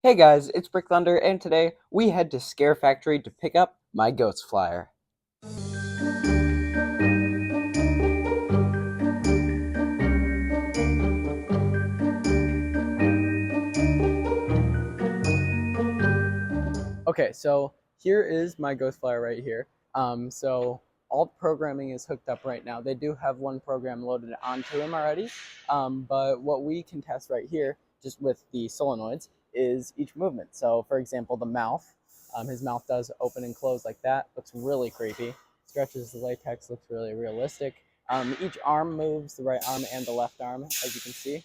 Hey guys, it's Brick Thunder, and today we head to ScareFactory to pick up my ghost flyer. Okay, so here is my ghost flyer right here. So all the programming is hooked up right now. They do have one program loaded onto him already, but what we can test right here, just with the solenoids, is each movement. So for example, the mouth, his mouth does open and close like that. Looks really creepy. Stretches the latex, looks really realistic. Each arm moves, the right arm and the left arm, as you can see.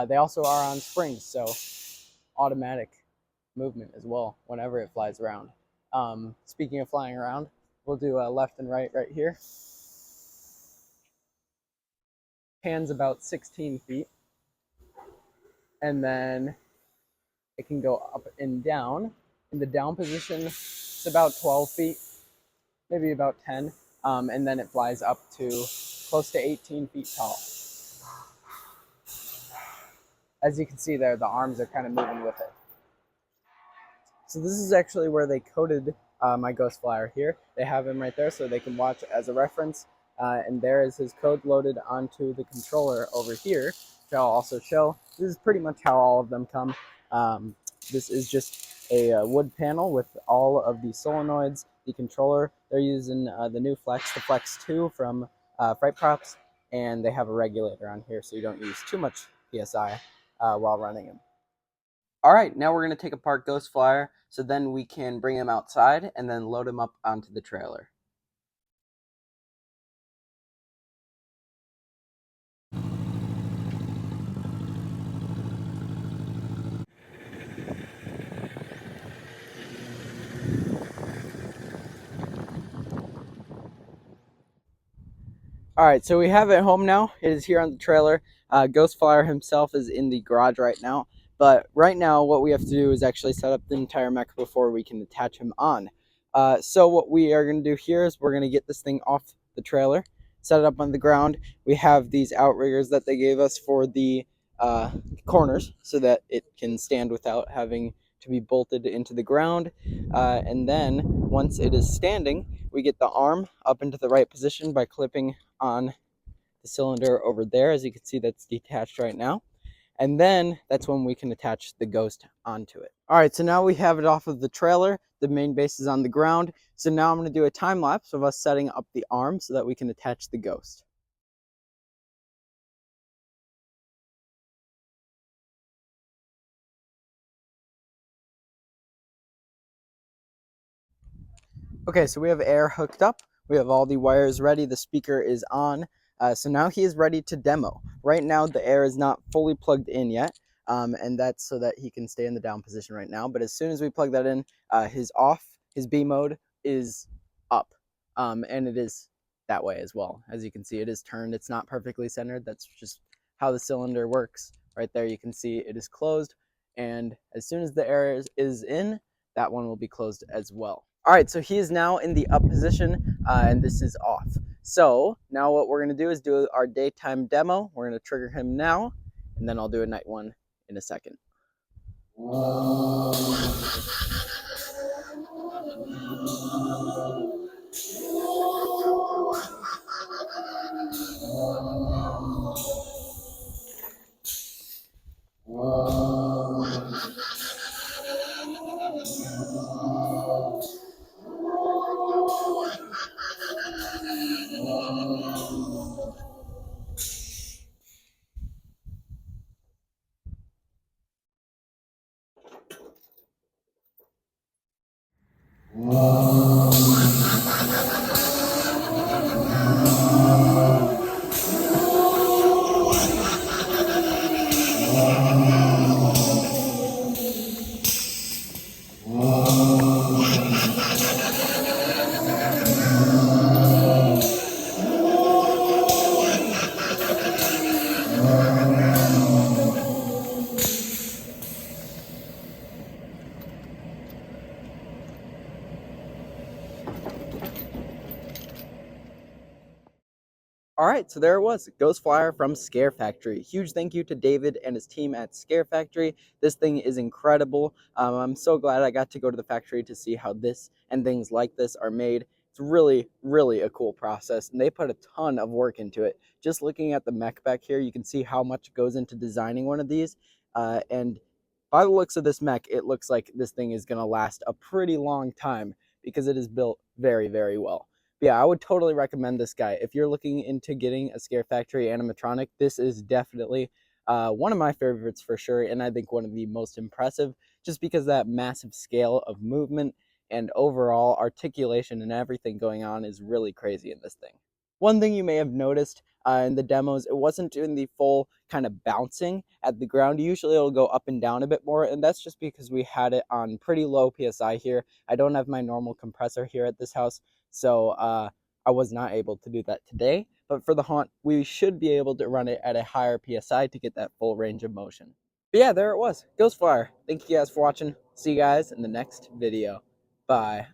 They also are on springs, so automatic movement as well whenever it flies around. Speaking of flying around, we'll do left and right here. Hands about 16 feet, and then it can go up and down. In the down position, it's about 12 feet, maybe about 10, and then it flies up to close to 18 feet tall. As you can see there, the arms are kind of moving with it. So this is actually where they coded my ghost flyer here. They have him right there so they can watch as a reference. And there is his code loaded onto the controller over here, which I'll also show. This is pretty much how all of them come. This is just a wood panel with all of the solenoids, the controller. They're using the new Flex, the Flex 2 from Fright Props, and they have a regulator on here so you don't use too much PSI while running them. All right, now we're going to take apart Ghost Flyer so then we can bring him outside and then load him up onto the trailer. All right, so we have it home now. It is here on the trailer. Ghost Flyer himself is in the garage right now. But right now, what we have to do is actually set up the entire mech before we can attach him on. So what we are going to do here is we're going to get this thing off the trailer, set it up on the ground. We have these outriggers that they gave us for the corners so that it can stand without having to be bolted into the ground. And then once it is standing, we get the arm up into the right position by clipping on the cylinder over there. As you can see, that's detached right now. And then that's when we can attach the ghost onto it. All right, so now we have it off of the trailer. The main base is on the ground. So now I'm going to do a time lapse of us setting up the arm so that we can attach the ghost. Okay, so we have air hooked up. We have all the wires ready. The speaker is on. So now he is ready to demo. Right now, the air is not fully plugged in yet. And that's so that he can stay in the down position right now. But as soon as we plug that in, his B mode is up. And it is that way as well. As you can see, it is turned. It's not perfectly centered. That's just how the cylinder works. Right there, you can see it is closed. And as soon as the air is in, that one will be closed as well. All right, so he is now in the up position, and this is off. So now what we're going to do is do our daytime demo. We're going to trigger him now, and then I'll do a night one in a second. All right, so there it was, Ghost Flyer from ScareFactory. Huge thank you to David and his team at ScareFactory. This thing is incredible. I'm so glad I got to go to the factory to see how this and things like this are made. It's really, really a cool process, and they put a ton of work into it. Just looking at the mech back here, you can see how much goes into designing one of these. And by the looks of this mech, it looks like this thing is going to last a pretty long time because it is built very, very well. But yeah, I would totally recommend this guy. If you're looking into getting a ScareFactory animatronic, this is definitely one of my favorites for sure, and I think one of the most impressive, just because of that massive scale of movement and overall articulation and everything going on is really crazy in this thing. One thing you may have noticed in the demos, it wasn't doing the full kind of bouncing at the ground. Usually it'll go up and down a bit more, and that's just because we had it on pretty low PSI here. I don't have my normal compressor here at this house, so I was not able to do that today. But for the haunt, we should be able to run it at a higher PSI to get that full range of motion. But yeah, there it was, Ghost Flyer. Thank you guys for watching. See you guys in the next video. Bye.